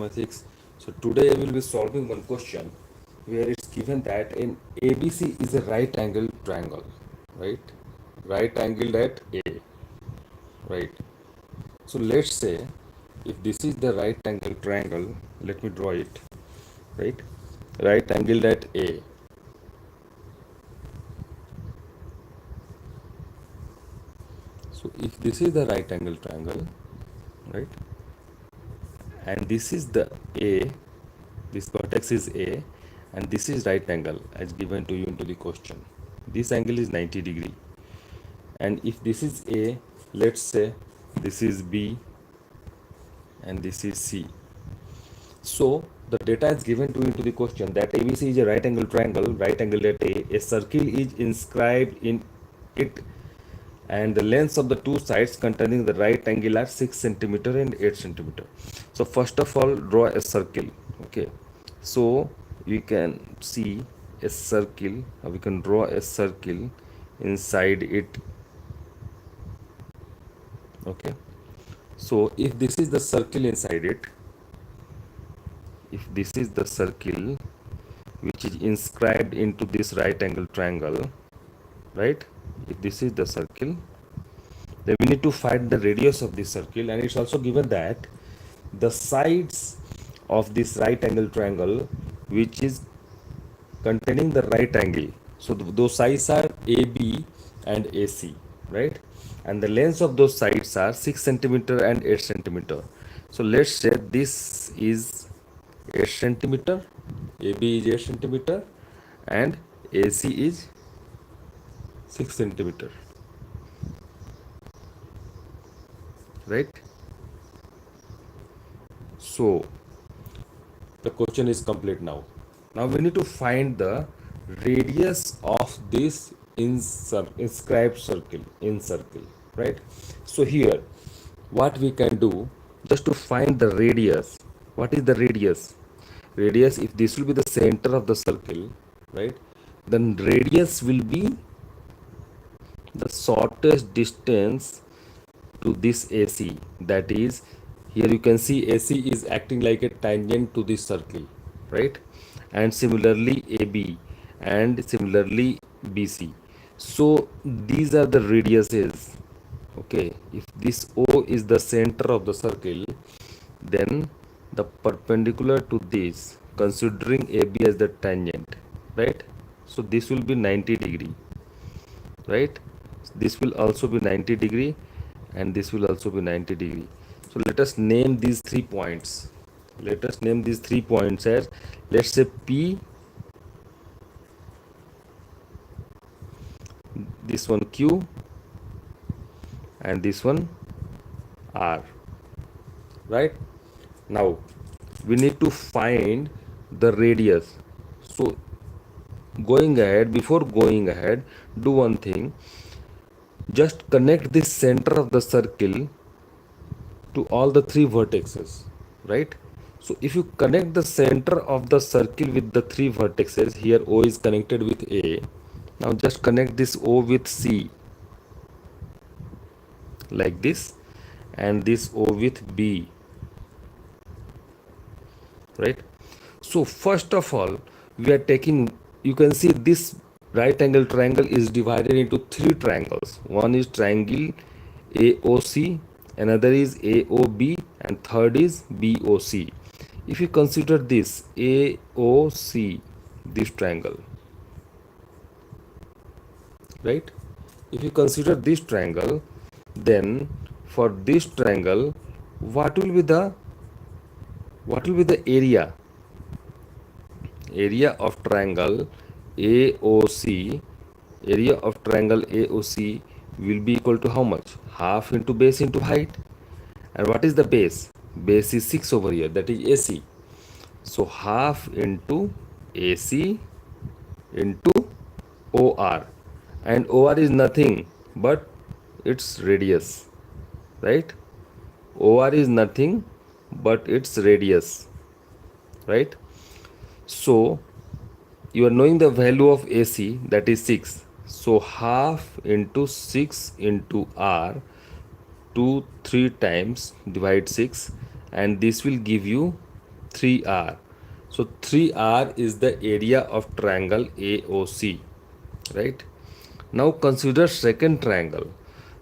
mathematics. So today I will be solving one question where it's given that an ABC is a right angle triangle, right? Right angled at A, right? So let's say if this is the right angle triangle, let me draw it, right? Right angled at A. So if this is the right angle triangle, right? And this is the A, this vertex is A, and this is right angle as given to you into the question. This angle is 90 degree, and if this is A, let's say this is B and this is C. So the data is given to you into the question that ABC is a right angle triangle, right angle at A circle is inscribed in it, and the lengths of the two sides containing the right angle are 6 centimeter and 8 centimeter. So first of all, draw a circle. Okay, so we can see a circle, we can draw a circle inside it. Okay, so if this is the circle inside it, if this is the circle which is inscribed into this right angle triangle, right? If this is the circle, then we need to find the radius of this circle, and it's also given that the sides of this right angle triangle which is containing the right angle, so those sides are AB and AC, right? And the lengths of those sides are 6 centimeter and 8 centimeter. So let's say this is 8 centimeter, AB is 8 centimeter, and AC is 6 centimeter, right? So the question is complete now. Now we need to find the radius of this inscribed circle, in circle, right? So here, what we can do, just to find the radius. What is the radius? Radius, if this will be the center of the circle, right? Then radius will be the shortest distance to this AC. That is, here you can see AC is acting like a tangent to this circle, right? And similarly AB and similarly BC. So these are the radiuses. Okay, if this O is the center of the circle, then the perpendicular to this, considering AB as the tangent, right? So this will be 90 degree, right? This will also be 90 degree, and this will also be 90 degree. So let us name these 3 points. Let us name these 3 points as, let's say P, this one Q, and this one R, right? Now we need to find the radius. So going ahead, before going ahead, do one thing. Just connect the center of the circle to all the 3 vertices, right? So if you connect the center of the circle with the 3 vertices, here O is connected with A. Now just connect this O with C, like this, and this O with B, right? So first of all, we are taking, you can see this right angle triangle is divided into 3 triangles. One is triangle AOC, another is AOB, and third is BOC. If you consider this AOC, this triangle, right? If you consider this triangle, then for this triangle, what will be the area? Area of triangle AOC, area of triangle AOC will be equal to how much? Half into base into height. And what is the base? Base is 6 over here, that is AC. So half into AC into OR, and OR is nothing but its radius, right? OR is nothing but its radius, right? So you are knowing the value of AC, that is 6. So half into 6 into R, 2 3 times, divide 6, and this will give you 3R. So 3R is the area of triangle AOC, right? Now consider second triangle,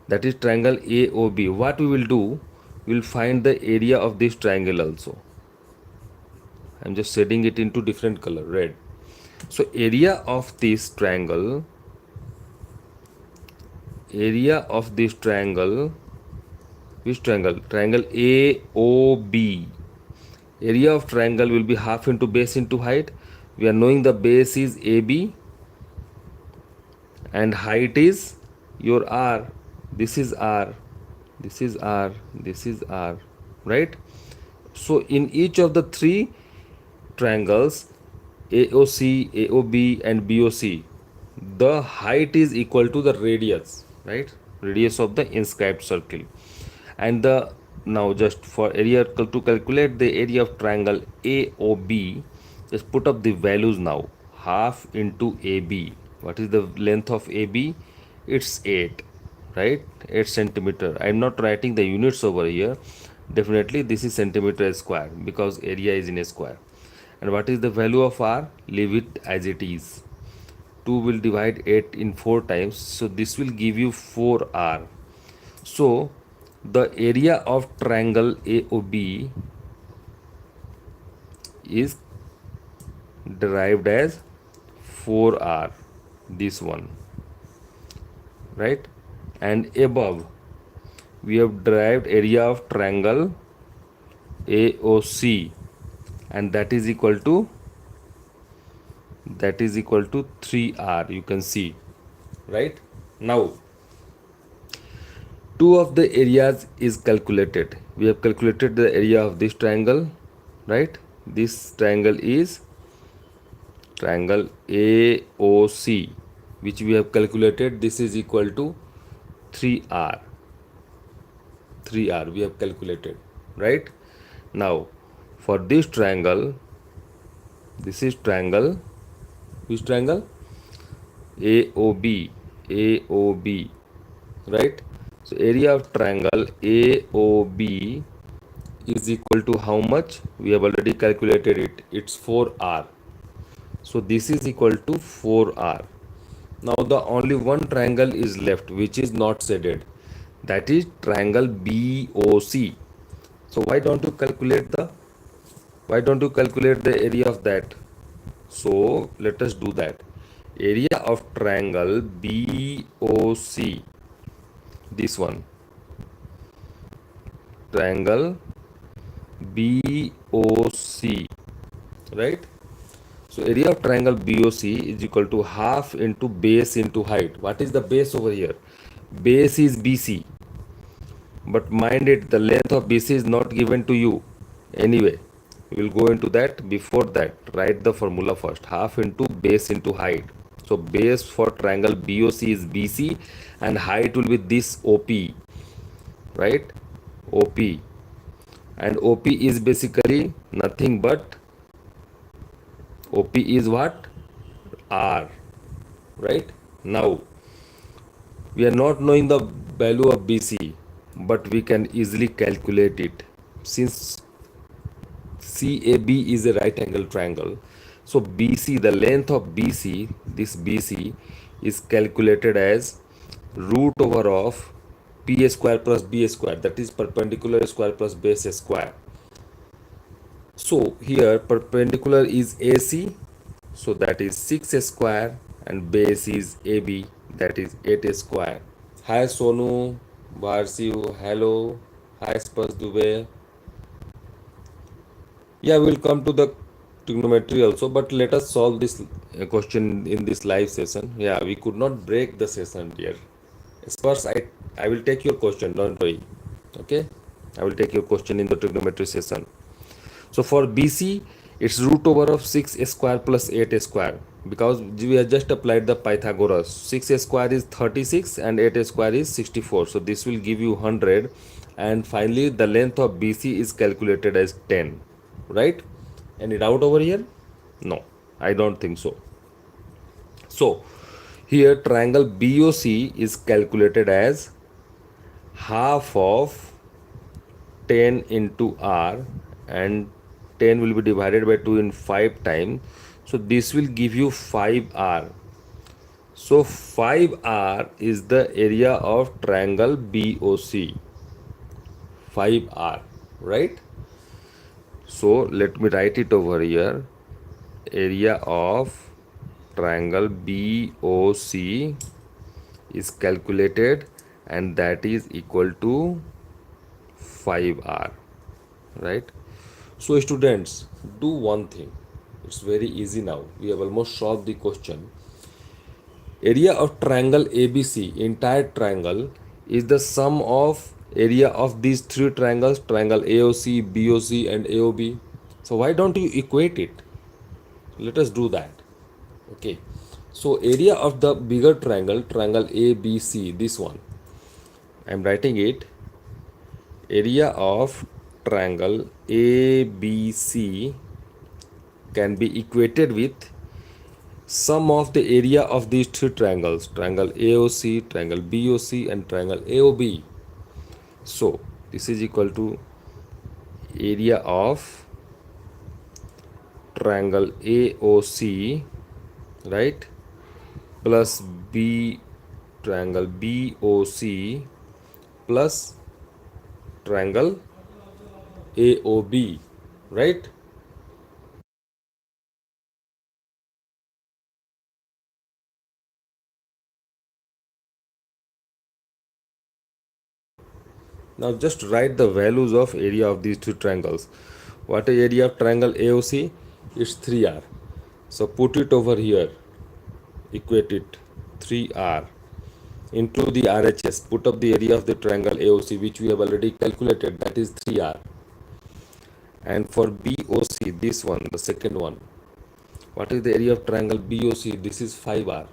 that is triangle AOB. What we will do, we will find the area of this triangle also. I'm just shading it into different color, red. So area of this triangle, which triangle? Triangle AOB. Area of triangle will be half into base into height. We are knowing the base is AB and height is your R. This is R, this is R, this is R, right? So in each of the three triangles, AOC, AOB and BOC, the height is equal to the radius, right? Radius of the inscribed circle. And the now just for area to calculate the area of triangle AOB, just put up the values now. Half into AB. What is the length of AB? It's 8, right? 8 centimeter. I'm not writing the units over here. Definitely this is centimeter square because area is in a square. And what is the value of R? Leave it as it is. 2 will divide 8 in 4 times. So this will give you 4R. So the area of triangle AOB is derived as 4R, this one, right? And above we have derived area of triangle AOC, and that is equal to 3R, you can see, right? Now two of the areas is calculated. We have calculated the area of this triangle, right? This triangle is triangle AOC, which we have calculated. This is equal to 3R. 3R we have calculated, right? Now for this triangle, this is triangle, which triangle? AOB, AOB, right? So area of triangle AOB is equal to how much? We have already calculated it. It's 4R. So this is equal to 4R. Now the only one triangle is left which is not shaded. That is triangle BOC. So why don't you calculate the area of that? So let us do that. Area of triangle BOC, this one, triangle BOC, right? So area of triangle BOC is equal to half into base into height. What is the base over here? Base is BC, but mind it, the length of BC is not given to you. Anyway, we will go into that. Before that, write the formula first. Half into base into height. So base for triangle BOC is BC and height will be this OP, right? OP, and OP is basically nothing but OP is what? R, right? Now we are not knowing the value of BC, but we can easily calculate it since CAB is a right angle triangle. So BC, the length of BC, this BC is calculated as root over of P square plus B square, that is perpendicular square plus base square. So here perpendicular is AC, so that is 6 square, and base is AB, that is 8 square. Hi Sonu, Varsiu, hello. Hi Spas Dubey. Yeah, we'll come to the trigonometry also, but let us solve this question in this live session. Yeah, we could not break the session here. First, I will take your question, don't worry. Okay, I will take your question in the trigonometry session. So for BC, it's root over of 6 square plus 8 square, because we have just applied the Pythagoras. 6 square is 36 and 8 square is 64. So this will give you 100. And finally, the length of BC is calculated as 10, right? Any doubt over here? No, I don't think so. So here triangle BOC is calculated as half of 10 into R and 10 will be divided by 2 in 5 times. So this will give you 5r. So 5r is the area of triangle BOC. 5r, right? So let me write it over here. Area of triangle BOC is calculated, and that is equal to 5r, right? So students, do one thing. It's very easy now. We have almost solved the question. Area of triangle ABC, entire triangle, is the sum of area of these three triangles, triangle AOC, BOC and AOB. So why don't you equate it? Let us do that. Okay. So area of the bigger triangle, triangle ABC, this one, I am writing it. Area of triangle ABC can be equated with sum of the area of these three triangles, triangle AOC, triangle BOC and triangle AOB. So this is equal to area of triangle AOC, right, plus B triangle BOC plus triangle AOB, right? Now just write the values of area of these two triangles. What is area of triangle AOC? It's 3r. So put it over here, equate it, 3r into the RHS. Put up the area of the triangle AOC, which we have already calculated, that is 3r. And for BOC, this one, the second one, what is the area of triangle BOC? This is 5r.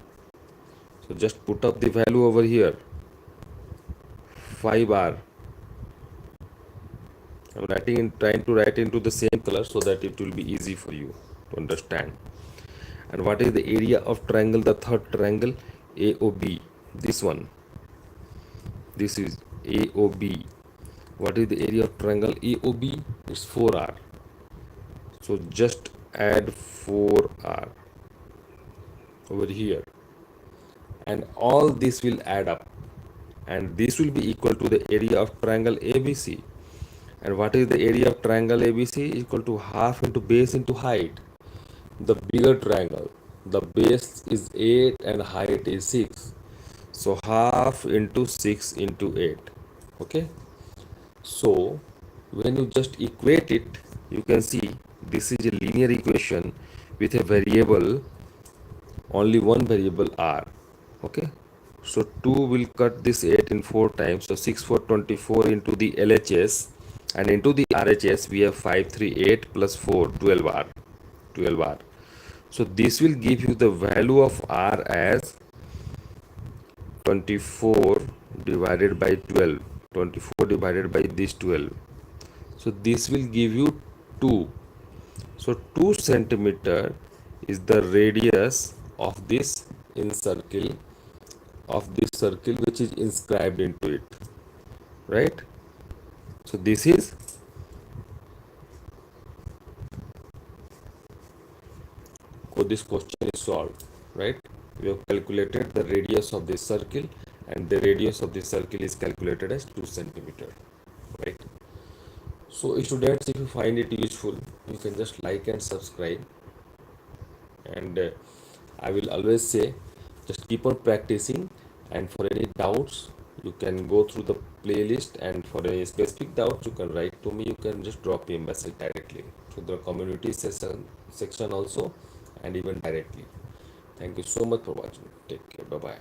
So just put up the value over here, 5r. I'm trying to write into the same color so that it will be easy for you to understand. And what is the area of triangle, the third triangle AOB? This one. This is AOB. What is the area of triangle AOB? It's 4r. So just add 4r over here. And all this will add up. And this will be equal to the area of triangle ABC. And what is the area of triangle ABC? Equal to half into base into height. The bigger triangle, the base is 8 and height is 6. So half into 6 into 8. Okay. So when you just equate it, you can see this is a linear equation with a variable, only one variable r. Okay. So 2 will cut this 8 in 4 times. So 6 4 24 into the LHS, and into the RHS we have 5 3 8 plus 4 12r. 12r. So this will give you the value of r as 24 divided by 12. 24 divided by this 12. So this will give you 2. So 2 centimeter is the radius of this circle, which is inscribed into it, right? So this is this question is solved, right? We have calculated the radius of this circle, and the radius of this circle is calculated as 2 centimeter, right? So students, if you find it useful, you can just like and subscribe. And I will always say, just keep on practicing, and for any doubts you can go through the playlist, and for any specific doubts you can write to me. You can just drop me a message directly through the community section also, and even directly. Thank you so much for watching. Take care. Bye bye.